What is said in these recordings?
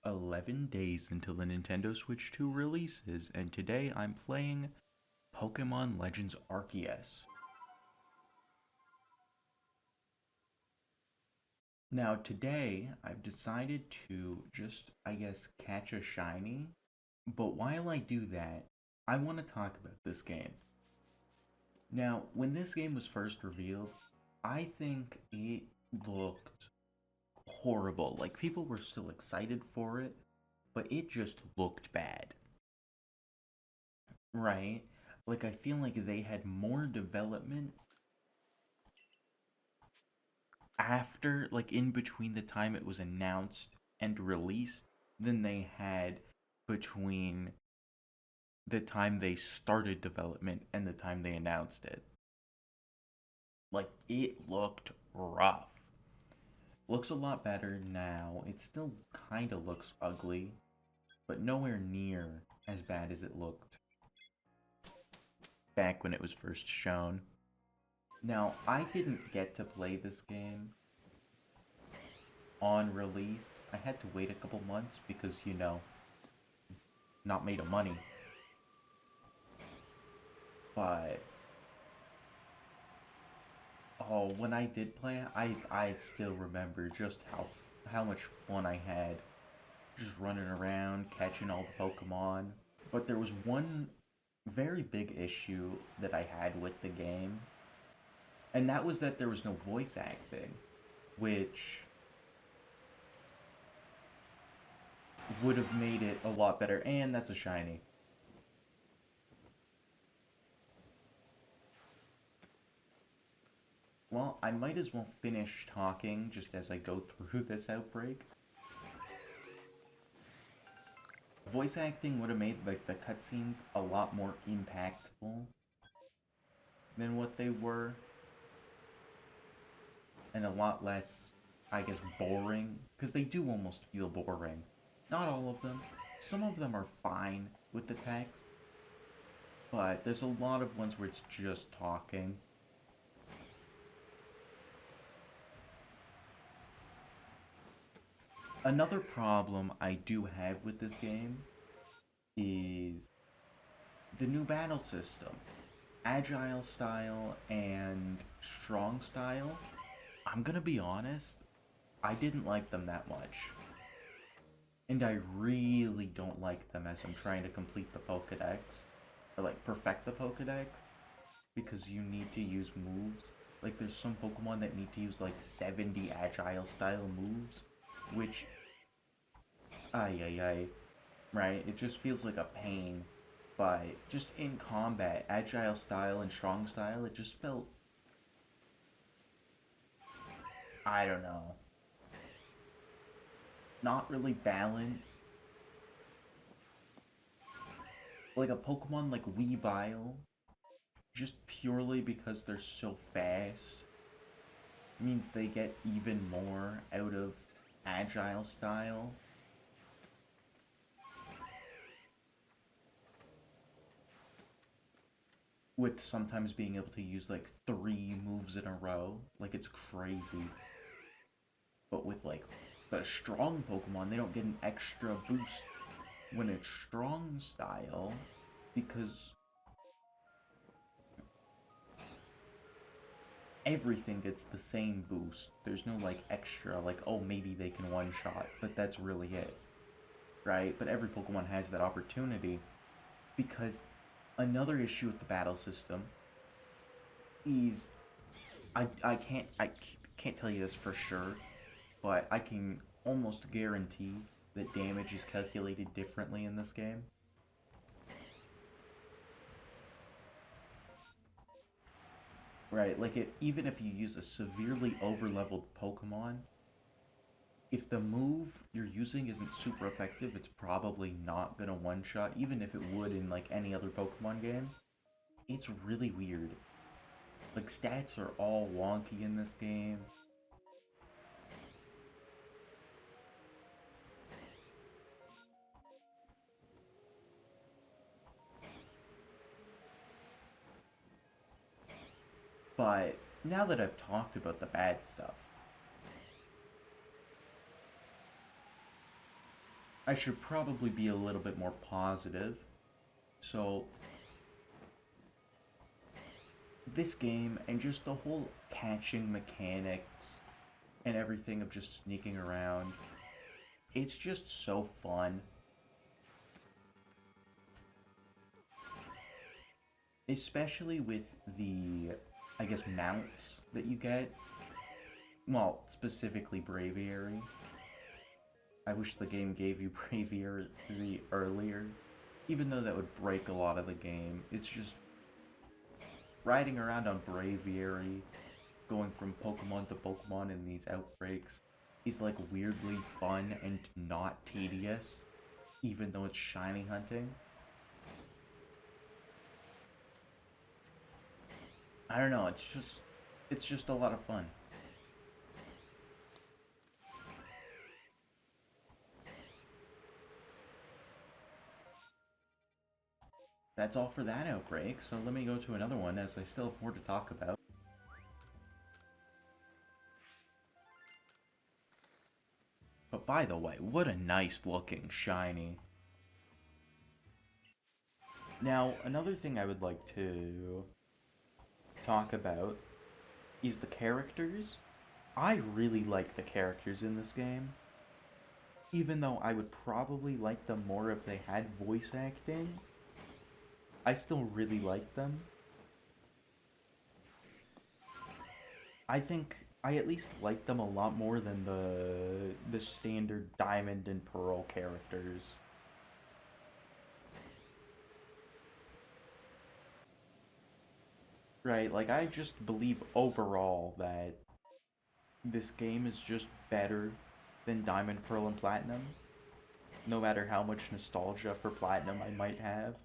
11 days until the Nintendo Switch 2 releases, and today I'm playing Pokemon Legends Arceus. Now, today I've decided to just, catch a shiny, but while I do that, I want to talk about this game. Now, when this game was first revealed, I think it looked horrible. Like, people were still excited for it, but it just looked bad. Right? Like, I feel like they had more development after, like, in between the time it was announced and released than they had between the time they started development and the time they announced it. Like, it looked rough. Looks a lot better now. It still kinda looks ugly, but nowhere near as bad as it looked back when it was first shown. Now, I didn't get to play this game on release. I had to wait a couple months because, not made of money. But, oh, when I did play it, I still remember just how much fun I had just running around, catching all the Pokemon. But there was one very big issue that I had with the game, and that was that there was no voice acting, which would have made it a lot better, and that's a shiny. Well, I might as well finish talking just as I go through this outbreak. Voice acting would have made like the cutscenes a lot more impactful than what they were, and a lot less, I guess, boring, because they do almost feel boring. Not all of them. Some of them are fine with the text, but there's a lot of ones where it's just talking. Another problem I do have with this game is the new battle system. Agile style and strong style. I'm gonna be honest, I didn't like them that much. And I really don't like them as I'm trying to complete the Pokedex. Or like perfect the Pokedex. Because you need to use moves. Like there's some Pokemon that need to use like 70 agile style moves. Which, ay ay ay, right? It just feels like a pain. But just in combat, agile style and strong style, it just felt, I don't know, not really balanced. Like a Pokemon like Weavile, just purely because they're so fast, means they get even more out of agile style. With sometimes being able to use like 3 moves in a row. Like it's crazy. But with like the strong Pokemon, they don't get an extra boost when it's strong style because everything gets the same boost. There's no like extra, like, oh, maybe they can one shot, but that's really it, right? But every Pokemon has that opportunity because another issue with the battle system is I can't tell you this for sure, but I can almost guarantee that damage is calculated differently in this game. Right, like even if you use a severely overleveled Pokemon, if the move you're using isn't super effective, it's probably not gonna one-shot, even if it would in like any other Pokemon game. It's really weird. Like stats are all wonky in this game. But now that I've talked about the bad stuff, I should probably be a little bit more positive. So, this game and just the whole catching mechanics and everything of just sneaking around, it's just so fun. Especially with the, I guess, mounts that you get. Well, specifically Braviary. I wish the game gave you Braviary earlier. Even though that would break a lot of the game. It's just riding around on Braviary, going from Pokemon to Pokemon in these outbreaks, is like weirdly fun and not tedious, even though it's shiny hunting. I don't know, it's just a lot of fun. That's all for that outbreak, so let me go to another one as I still have more to talk about. But by the way, what a nice looking shiny. Now, another thing I would like to talk about is the characters. I really like the characters in this game. Even though I would probably like them more if they had voice acting, I still really like them. I think I at least like them a lot more than the standard Diamond and Pearl characters. Right, like I just believe overall that this game is just better than Diamond, Pearl, and Platinum, no matter how much nostalgia for Platinum I might have.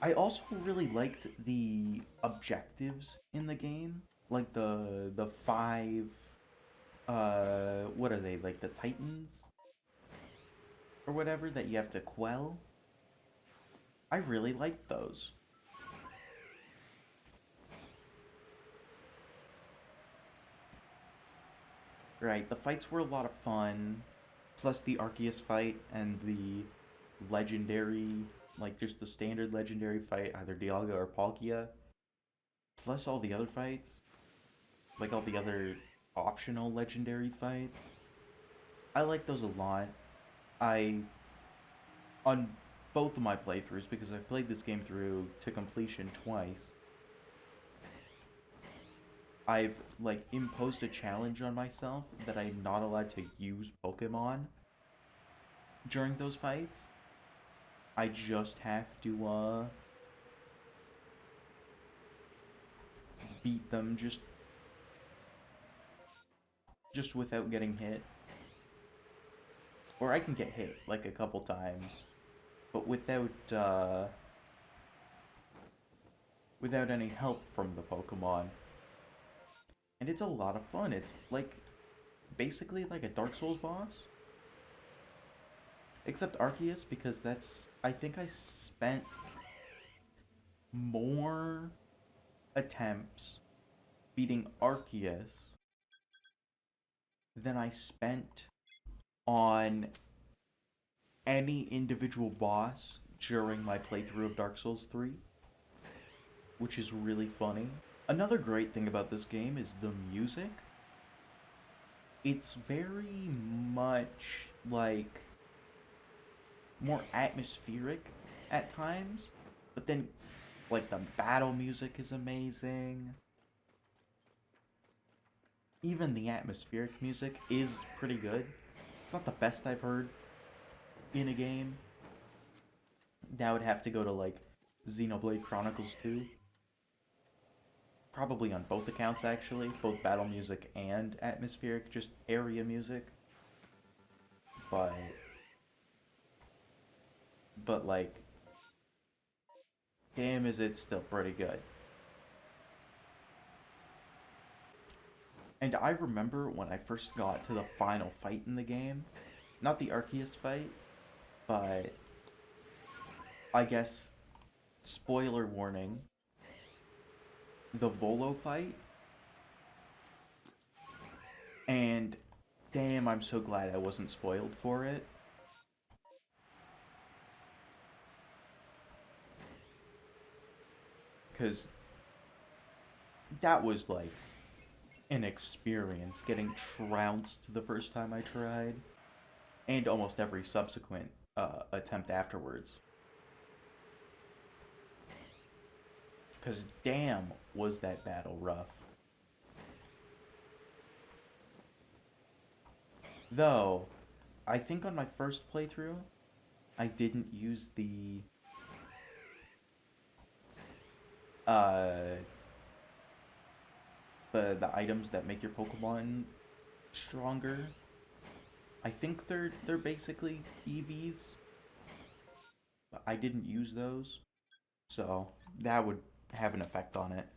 I also really liked the objectives in the game, like the five, what are they, like the Titans or whatever that you have to quell. I really liked those. Right, the fights were a lot of fun. Plus the Arceus fight and the legendary, like just the standard legendary fight, either Dialga or Palkia. Plus all the other fights, like all the other optional legendary fights. I like those a lot. I, on both of my playthroughs, because I've played this game through to completion twice, I've like imposed a challenge on myself that I'm not allowed to use Pokemon during those fights. I just have to beat them just without getting hit. Or I can get hit like a couple times, but without any help from the Pokemon. And it's a lot of fun. It's like basically like a Dark Souls boss. Except Arceus, because that's I think I spent more attempts beating Arceus than I spent on any individual boss during my playthrough of Dark Souls 3, which is really funny. Another great thing about this game is the music. It's very much like more atmospheric at times, but then like the battle music is amazing. Even the atmospheric music is pretty good. It's not the best I've heard in a game. Now would have to go to like Xenoblade Chronicles 2. Probably on both accounts actually, both battle music and atmospheric, just area music. But like damn is it still pretty good. And I remember when I first got to the final fight in the game, not the Arceus fight, but I guess, spoiler warning, the Volo fight. And damn, I'm so glad I wasn't spoiled for it. Because that was like an experience getting trounced the first time I tried, and almost every subsequent attempt afterwards. Because damn, was that battle rough. Though, I think on my first playthrough, I didn't use uh the items that make your Pokemon stronger. I think they're basically EVs, but I didn't use those, so that would have an effect on it.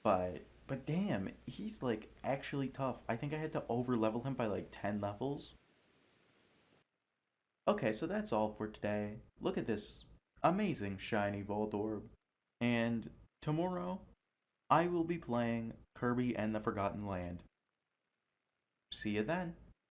But damn, he's like actually tough. I think I had to over level him by like 10 levels. Okay, so that's all for today. Look at this amazing shiny Voltorb. And tomorrow I will be playing Kirby and the Forgotten Land. See you then.